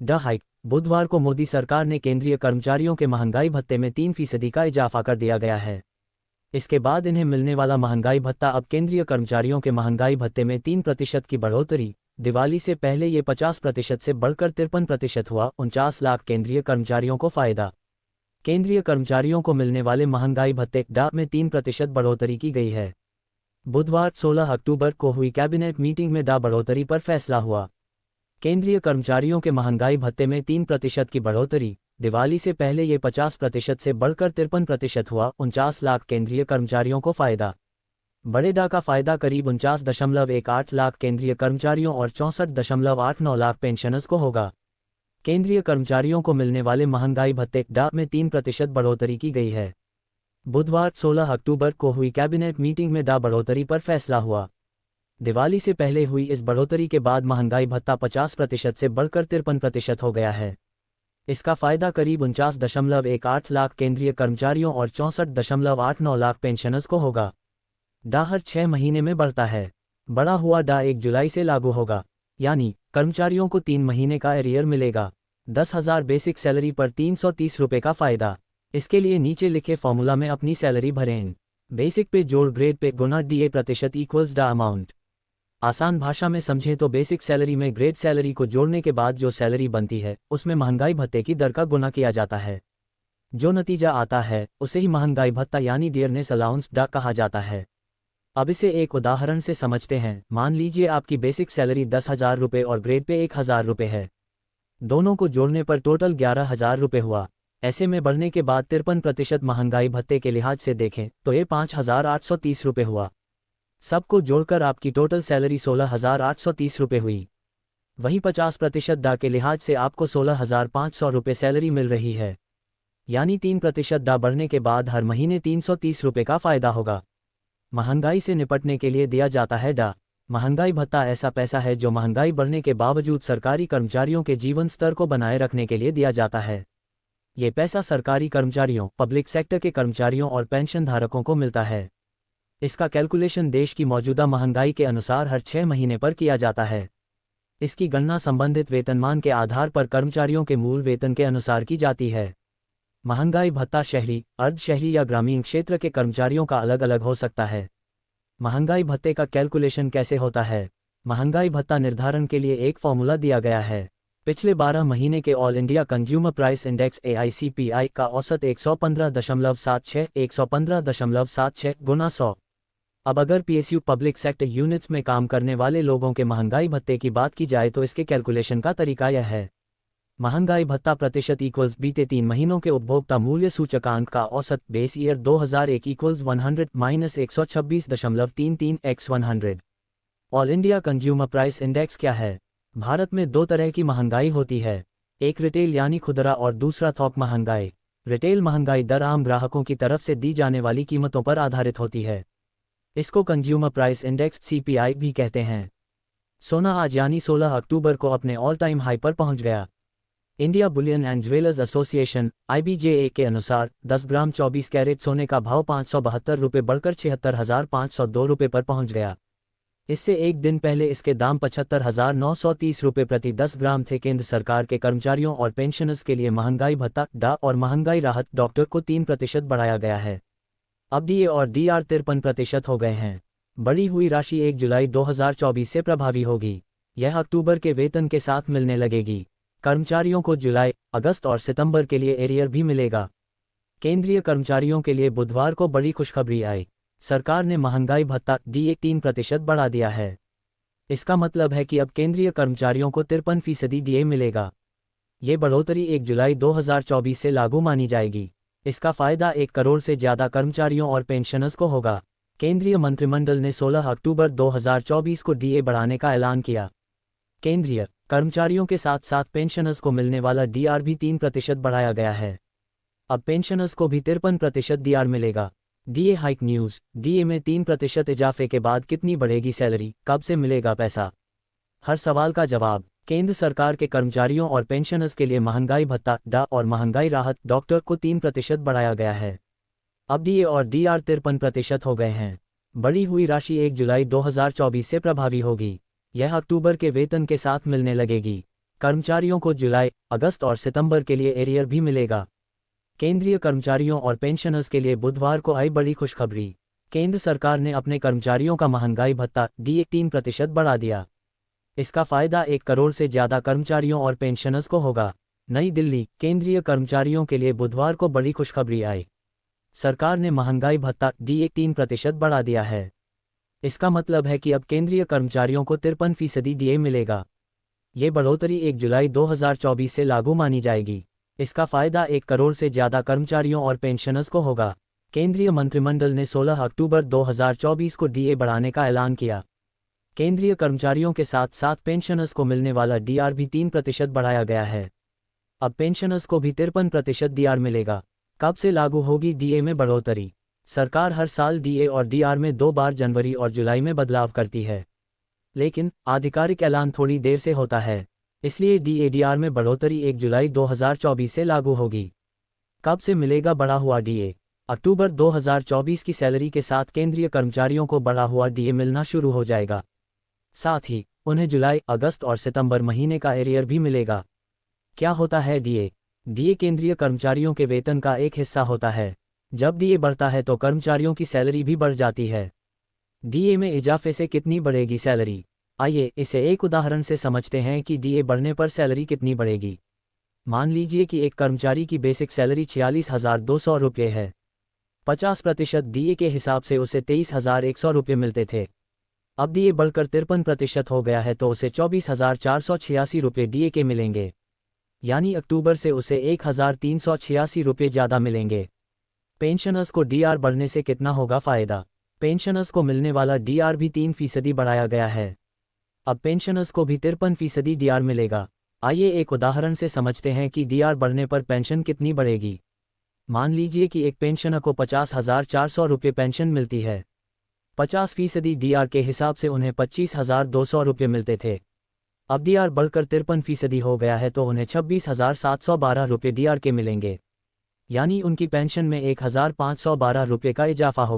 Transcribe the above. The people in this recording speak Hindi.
The hike. बुधवार को मोदी सरकार ने केंद्रीय कर्मचारियों के महंगाई भत्ते में 3% का इजाफा कर दिया गया है। इसके बाद इन्हें मिलने वाला महंगाई भत्ता अब केंद्रीय कर्मचारियों के महंगाई भत्ते में 3% की बढ़ोतरी। दिवाली से पहले ये 50% से बढ़कर 53% हुआ। 49 लाख केंद्रीय कर्मचारियों को फायदा। केंद्रीय कर्मचारियों को मिलने वाले महंगाई भत्ते डा में 3% बढ़ोतरी की गई है। बुधवार 16 अक्टूबर को हुई कैबिनेट मीटिंग में डा बढ़ोतरी पर फैसला हुआ। केंद्रीय कर्मचारियों के महंगाई भत्ते में 3% की बढ़ोतरी। दिवाली से पहले ये 50% से बढ़कर 53% हुआ। 49 लाख केंद्रीय कर्मचारियों को फायदा। बड़े डा का फायदा करीब 49.18 लाख केंद्रीय कर्मचारियों और 64.89 लाख पेंशनर्स को होगा। केंद्रीय कर्मचारियों को मिलने वाले महंगाई भत्ते डा में 3% बढ़ोतरी की गई है। बुधवार 16 अक्टूबर को हुई कैबिनेट मीटिंग में डा बढ़ोतरी पर फैसला हुआ। दिवाली से पहले हुई इस बढ़ोतरी के बाद महंगाई भत्ता 50% से बढ़कर 53% हो गया है। इसका फायदा करीब 49.18 लाख केंद्रीय कर्मचारियों और 64.89 लाख पेंशनर्स को होगा। डा हर 6 महीने में बढ़ता है। बढ़ा हुआ डा 1 जुलाई से लागू होगा, यानी कर्मचारियों को 3 महीने का एरियर मिलेगा। 10,000 बेसिक सैलरी पर 330 रुपये का फायदा। इसके लिए नीचे लिखे फॉर्मूला में अपनी सैलरी भरें। बेसिक पे जोड़ ग्रेड पे गुना DA प्रतिशत इक्वल्स डा अमाउंट। आसान भाषा में समझें तो बेसिक सैलरी में ग्रेड सैलरी को जोड़ने के बाद जो सैलरी बनती है उसमें महंगाई भत्ते की दर का गुना किया जाता है। जो नतीजा आता है उसे ही महंगाई भत्ता यानी डियरनेस अलाउंस डा कहा जाता है। अब इसे एक उदाहरण से समझते हैं। मान लीजिए आपकी बेसिक सैलरी 10,000 रुपये और ग्रेड पे 1,000 रुपये है। दोनों को जोड़ने पर टोटल 11,000 रुपये हुआ। ऐसे में बढ़ने के बाद 53% महंगाई भत्ते के लिहाज से देखें तो ये 5,830 रुपये हुआ। सबको जोड़कर आपकी टोटल सैलरी 16,830 रुपये हुई। वहीं 50% डा के लिहाज से आपको 16,500 रुपये सैलरी मिल रही है, यानी 3% डा बढ़ने के बाद हर महीने 330 रुपये का फायदा होगा। महंगाई से निपटने के लिए दिया जाता है डा। महंगाई भत्ता ऐसा पैसा है जो महंगाई बढ़ने के बावजूद सरकारी कर्मचारियों के जीवन स्तर को बनाए रखने के लिए दिया जाता है। ये पैसा सरकारी कर्मचारियों, पब्लिक सेक्टर के कर्मचारियों और पेंशन धारकों को मिलता है। इसका कैलकुलेशन देश की मौजूदा महंगाई के अनुसार हर 6 महीने पर किया जाता है। इसकी गणना संबंधित वेतनमान के आधार पर कर्मचारियों के मूल वेतन के अनुसार की जाती है। महंगाई भत्ता शहरी, अर्धशहरी या ग्रामीण क्षेत्र के कर्मचारियों का अलग अलग हो सकता है। महंगाई भत्ते का कैलकुलेशन कैसे होता है? महंगाई भत्ता निर्धारण के लिए एक फॉर्मूला दिया गया है। पिछले 12 महीने के all India consumer price index AICPI का औसत 115.76 गुना 100। अब अगर PSU पब्लिक सेक्टर यूनिट्स में काम करने वाले लोगों के महंगाई भत्ते की बात की जाए तो इसके कैलकुलेशन का तरीका यह है। महंगाई भत्ता प्रतिशत इक्वल्स बीते 3 महीनों के उपभोक्ता मूल्य सूचकांक का औसत base year 2001 equals 100 minus 126.33 x 100। All India consumer price index क्या है? भारत में 2 तरह की महंगाई होती है, एक रिटेल यानी खुदरा और दूसरा थोक महंगाई। रिटेल महंगाई दर आम ग्राहकों की तरफ से दी जाने वाली कीमतों पर आधारित होती है। इसको कंज्यूमर प्राइस इंडेक्स CPI भी कहते हैं। सोना आज यानी 16 अक्टूबर को अपने ऑल टाइम हाई पर पहुंच गया। India Boolean and jewellers association IBJA के अनुसार 10 ग्राम 24 कैरेट सोने का भाव 572 रुपये बढ़कर 76,502 रुपये पर पहुंच गया। इससे एक दिन पहले इसके दाम 75,930 रुपये प्रति 10 ग्राम थे। केंद्र सरकार के कर्मचारियों और पेंशनर्स के लिए महंगाई भत्ता डा और महंगाई राहत डॉक्टर को 3% बढ़ाया गया है। अब DA और DR 53% हो गए हैं। बढ़ी हुई राशि 1 जुलाई 2024 से प्रभावी होगी। यह अक्टूबर के वेतन के साथ मिलने लगेगी। कर्मचारियों को जुलाई, अगस्त और सितंबर के लिए एरियर भी मिलेगा। केंद्रीय कर्मचारियों के लिए बुधवार को बड़ी खुशखबरी आई। सरकार ने महंगाई भत्ता DA 3% बढ़ा दिया है। इसका मतलब है कि अब केंद्रीय कर्मचारियों को 53% DA मिलेगा। ये बढ़ोतरी 1 जुलाई 2024 से लागू मानी जाएगी। इसका फायदा 1 करोड़ से ज़्यादा कर्मचारियों और पेंशनर्स को होगा। केंद्रीय मंत्रिमंडल ने 16 अक्टूबर 2024 को DA बढ़ाने का ऐलान किया। केंद्रीय कर्मचारियों के साथ साथ पेंशनर्स को मिलने वाला DR भी 3% बढ़ाया गया है। अब पेंशनर्स को भी 53% DR मिलेगा। DA hike news. DA में 3% इजाफे के बाद कितनी बढ़ेगी सैलरी, कब से मिलेगा पैसा? हर सवाल का जवाब। केंद्र सरकार के कर्मचारियों और पेंशनर्स के लिए महंगाई भत्ता डा और महंगाई राहत डॉक्टर को 3% बढ़ाया गया है। अब DA और DR 53% हो गए हैं। बढ़ी हुई राशि 1 जुलाई 2024 से प्रभावी होगी। यह अक्टूबर के वेतन के साथ मिलने लगेगी। कर्मचारियों को जुलाई, अगस्त और सितंबर के लिए एरियर भी मिलेगा। केंद्रीय कर्मचारियों और पेंशनर्स के लिए बुधवार को आई बड़ी खुशखबरी। केंद्र सरकार ने अपने कर्मचारियों का महंगाई भत्ता डीए 3% बढ़ा दिया। इसका फायदा 1 करोड़ से ज़्यादा कर्मचारियों और पेंशनर्स को होगा। नई दिल्ली, केंद्रीय कर्मचारियों के लिए बुधवार को बड़ी खुशखबरी आई। सरकार ने महंगाई भत्ता डीए 3% बढ़ा दिया है। इसका मतलब है कि अब केंद्रीय कर्मचारियों को 53% डीए मिलेगा। ये बढ़ोतरी 1 जुलाई 2024 से लागू मानी जाएगी। इसका फायदा 1 करोड़ से ज़्यादा कर्मचारियों और पेंशनर्स को होगा। केंद्रीय मंत्रिमंडल ने 16 अक्टूबर 2024 को डीए बढ़ाने का ऐलान किया। केंद्रीय कर्मचारियों के साथ साथ पेंशनर्स को मिलने वाला डीआर भी 3% बढ़ाया गया है। अब पेंशनर्स को भी 53% डीआर मिलेगा। कब से लागू होगी डीए में बढ़ोतरी? सरकार हर साल डीए और डीआर में 2 बार जनवरी और जुलाई में बदलाव करती है, लेकिन आधिकारिक ऐलान थोड़ी देर से होता है। इसलिए डीए-डीआर में बढ़ोतरी 1 जुलाई 2024 से लागू होगी। कब से मिलेगा बढ़ा हुआ डीए? अक्टूबर 2024 की सैलरी के साथ केंद्रीय कर्मचारियों को बढ़ा हुआ डीए मिलना शुरू हो जाएगा। साथ ही उन्हें जुलाई, अगस्त और सितंबर महीने का एरियर भी मिलेगा। क्या होता है डीए? डीए केंद्रीय कर्मचारियों के वेतन का एक हिस्सा होता है। जब डीए बढ़ता है तो कर्मचारियों की सैलरी भी बढ़ जाती है। डीए में इजाफे से कितनी बढ़ेगी सैलरी? आइए इसे एक उदाहरण से समझते हैं कि डीए बढ़ने पर सैलरी कितनी बढ़ेगी। मान लीजिए कि एक कर्मचारी की बेसिक सैलरी 46,200 रुपये है। 50% डीए के हिसाब से उसे 23,100 रुपये मिलते थे। अब डीए बढ़कर 53% हो गया है तो उसे 24,486 रुपये डीए के मिलेंगे। यानी अक्टूबर से उसे 1,386 रुपये ज़्यादा मिलेंगे। पेंशनर्स को डीआर बढ़ने से कितना होगा फ़ायदा? पेंशनर्स को मिलने वाला डीआर भी 3% बढ़ाया गया है। अब पेंशनर्स को भी 53% डीआर मिलेगा। आइए एक उदाहरण से समझते हैं कि डीआर बढ़ने पर पेंशन कितनी बढ़ेगी। मान लीजिए कि एक पेंशनर को 50,400 रुपये पेंशन मिलती है। 50% डीआर के हिसाब से उन्हें 25,200 रुपये मिलते थे। अब डीआर बढ़कर 53% हो गया है तो उन्हें 26,712 रुपये डीआर के मिलेंगे। यानी उनकी पेंशन में 1,512 रुपये का इजाफा होगा।